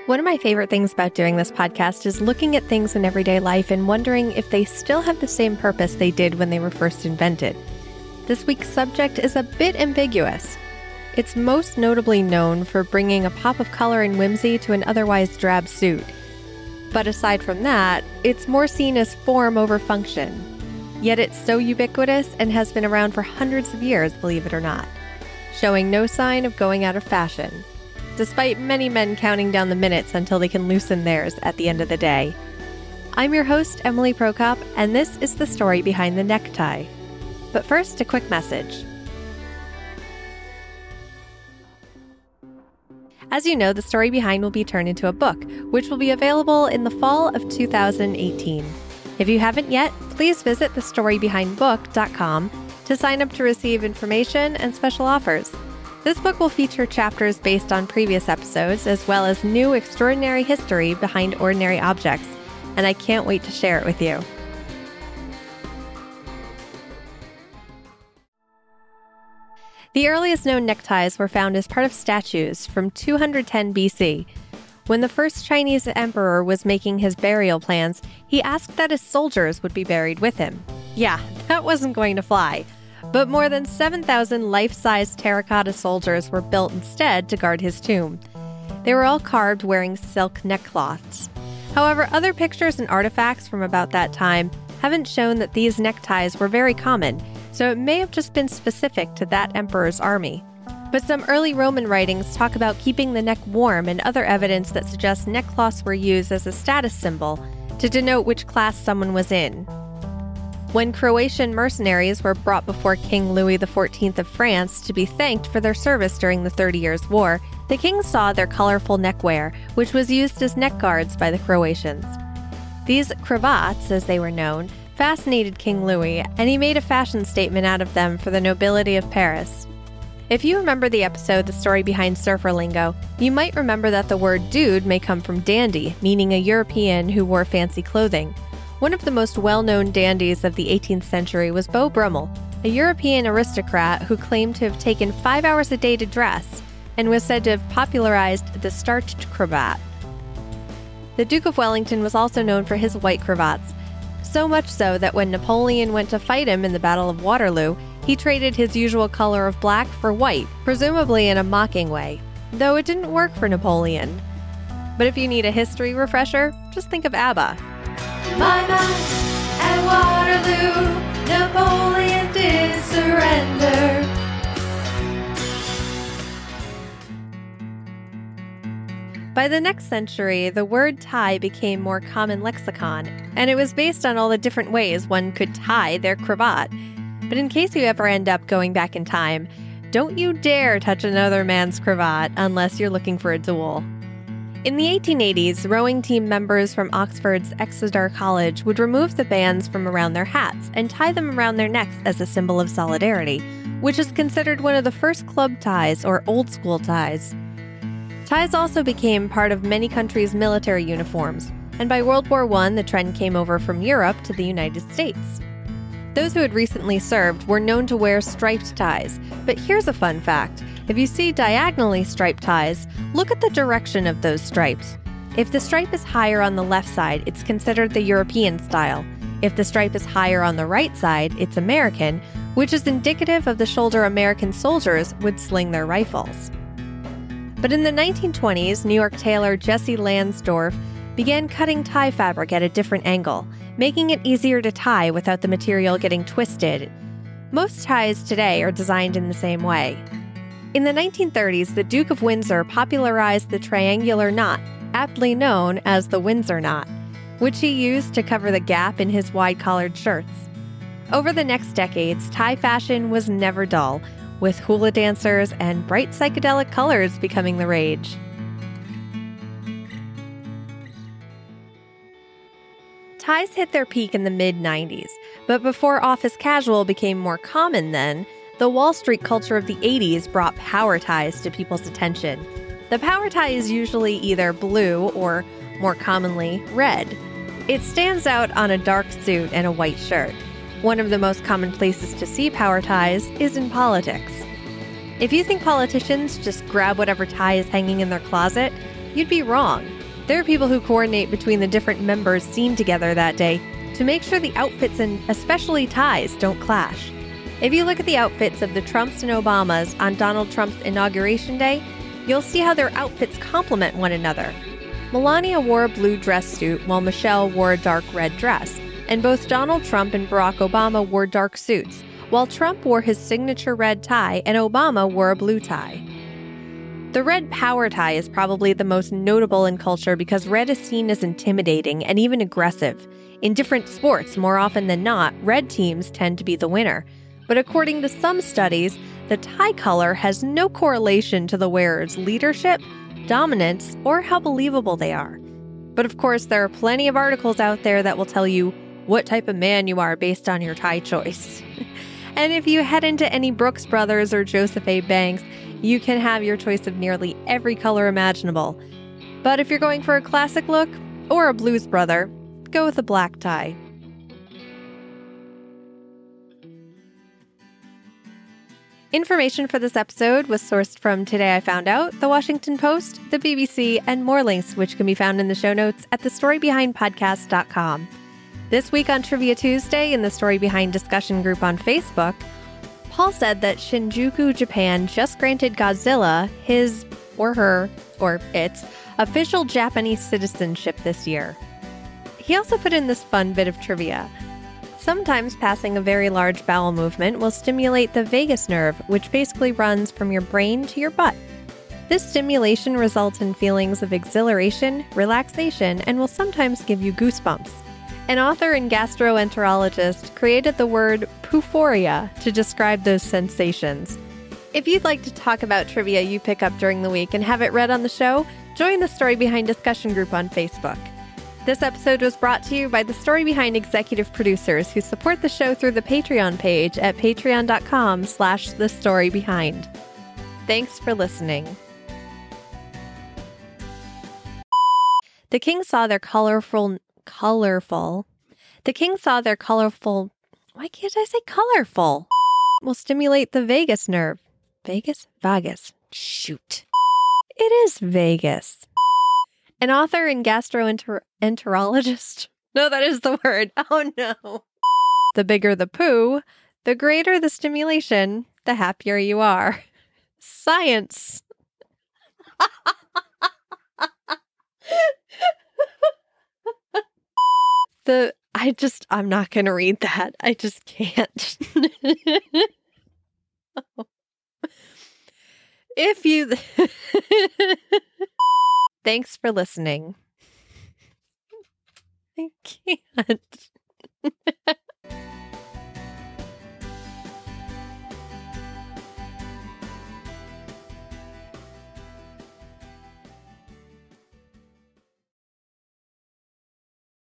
One of my favorite things about doing this podcast is looking at things in everyday life and wondering if they still have the same purpose they did when they were first invented. This week's subject is a bit ambiguous. It's most notably known for bringing a pop of color and whimsy to an otherwise drab suit. But aside from that, it's more seen as form over function. Yet it's so ubiquitous and has been around for hundreds of years, believe it or not, showing no sign of going out of fashion, despite many men counting down the minutes until they can loosen theirs at the end of the day. I'm your host, Emily Prokop, and this is the story behind the necktie. But first, a quick message. As you know, the story behind will be turned into a book, which will be available in the fall of 2018. If you haven't yet, please visit thestorybehindbook.com to sign up to receive information and special offers. This book will feature chapters based on previous episodes, as well as new extraordinary history behind ordinary objects, and I can't wait to share it with you. The earliest known neckties were found as part of statues from 210 BC. When the first Chinese emperor was making his burial plans, he asked that his soldiers would be buried with him. Yeah, that wasn't going to fly. But more than 7,000 life-size terracotta soldiers were built instead to guard his tomb. They were all carved wearing silk neckcloths. However, other pictures and artifacts from about that time haven't shown that these neckties were very common, so it may have just been specific to that emperor's army. But some early Roman writings talk about keeping the neck warm and other evidence that suggests neckcloths were used as a status symbol to denote which class someone was in. When Croatian mercenaries were brought before King Louis XIV of France to be thanked for their service during the 30 Years' War, the king saw their colorful neckwear, which was used as neck guards by the Croatians. These cravats, as they were known, fascinated King Louis, and he made a fashion statement out of them for the nobility of Paris. If you remember the episode The Story Behind Surfer Lingo, you might remember that the word dude may come from dandy, meaning a European who wore fancy clothing. One of the most well-known dandies of the 18th century was Beau Brummell, a European aristocrat who claimed to have taken 5 hours a day to dress and was said to have popularized the starched cravat. The Duke of Wellington was also known for his white cravats, so much so that when Napoleon went to fight him in the Battle of Waterloo, he traded his usual color of black for white, presumably in a mocking way, though it didn't work for Napoleon. But if you need a history refresher, just think of ABBA. My mind at Waterloo, Napoleon did surrender. By the next century, the word tie became more common lexicon, and it was based on all the different ways one could tie their cravat. But in case you ever end up going back in time, don't you dare touch another man's cravat unless you're looking for a duel. In the 1880s, rowing team members from Oxford's Exeter College would remove the bands from around their hats and tie them around their necks as a symbol of solidarity, which is considered one of the first club ties or old-school ties. Ties also became part of many countries' military uniforms, and by World War I, the trend came over from Europe to the United States. Those who had recently served were known to wear striped ties, but here's a fun fact. If you see diagonally striped ties, look at the direction of those stripes. If the stripe is higher on the left side, it's considered the European style. If the stripe is higher on the right side, it's American, which is indicative of the shoulder American soldiers would sling their rifles. But in the 1920s, New York tailor Jesse Lansdorf began cutting tie fabric at a different angle, making it easier to tie without the material getting twisted. Most ties today are designed in the same way. In the 1930s, the Duke of Windsor popularized the triangular knot, aptly known as the Windsor knot, which he used to cover the gap in his wide-collared shirts. Over the next decades, tie fashion was never dull, with hula dancers and bright psychedelic colors becoming the rage. Ties hit their peak in the mid-90s, but before office casual became more common then, the Wall Street culture of the 80s brought power ties to people's attention. The power tie is usually either blue or, more commonly, red. It stands out on a dark suit and a white shirt. One of the most common places to see power ties is in politics. If you think politicians just grab whatever tie is hanging in their closet, You'd be wrong. There are people who coordinate between the different members seen together that day to make sure the outfits and especially ties don't clash. If you look at the outfits of the Trumps and Obamas on Donald Trump's inauguration day, you'll see how their outfits complement one another. Melania wore a blue dress suit while Michelle wore a dark red dress, and both Donald Trump and Barack Obama wore dark suits, while Trump wore his signature red tie and Obama wore a blue tie. The red power tie is probably the most notable in culture because red is seen as intimidating and even aggressive. In different sports, more often than not, red teams tend to be the winner. But according to some studies, the tie color has no correlation to the wearer's leadership, dominance, or how believable they are. But of course, there are plenty of articles out there that will tell you what type of man you are based on your tie choice. And if you head into any Brooks Brothers or Joseph A. Banks, you can have your choice of nearly every color imaginable. But if you're going for a classic look or a blues brother, go with a black tie. Information for this episode was sourced from Today I Found Out, The Washington Post, the BBC, and more links which can be found in the show notes at thestorybehindpodcast.com. This week on Trivia Tuesday in the Story Behind discussion group on Facebook, Paul said that Shinjuku, Japan just granted Godzilla his, or her, or its, official Japanese citizenship this year. He also put in this fun bit of trivia. Sometimes passing a very large bowel movement will stimulate the vagus nerve, which basically runs from your brain to your butt. This stimulation results in feelings of exhilaration, relaxation, and will sometimes give you goosebumps. An author and gastroenterologist created the word poophoria to describe those sensations. If you'd like to talk about trivia you pick up during the week and have it read on the show, join the Story Behind discussion group on Facebook. This episode was brought to you by the Story Behind executive producers who support the show through the Patreon page at patreon.com/thestorybehind. Thanks for listening. The king saw their colorful. Why can't I say colorful? Will stimulate the vagus nerve. Vagus. Shoot. It is Vegas. An author and gastroenterologist. No, that is the word. Oh no. The bigger the poo, the greater the stimulation, the happier you are. Science. I'm not going to read that. I just can't. If you... Thanks for listening. I can't.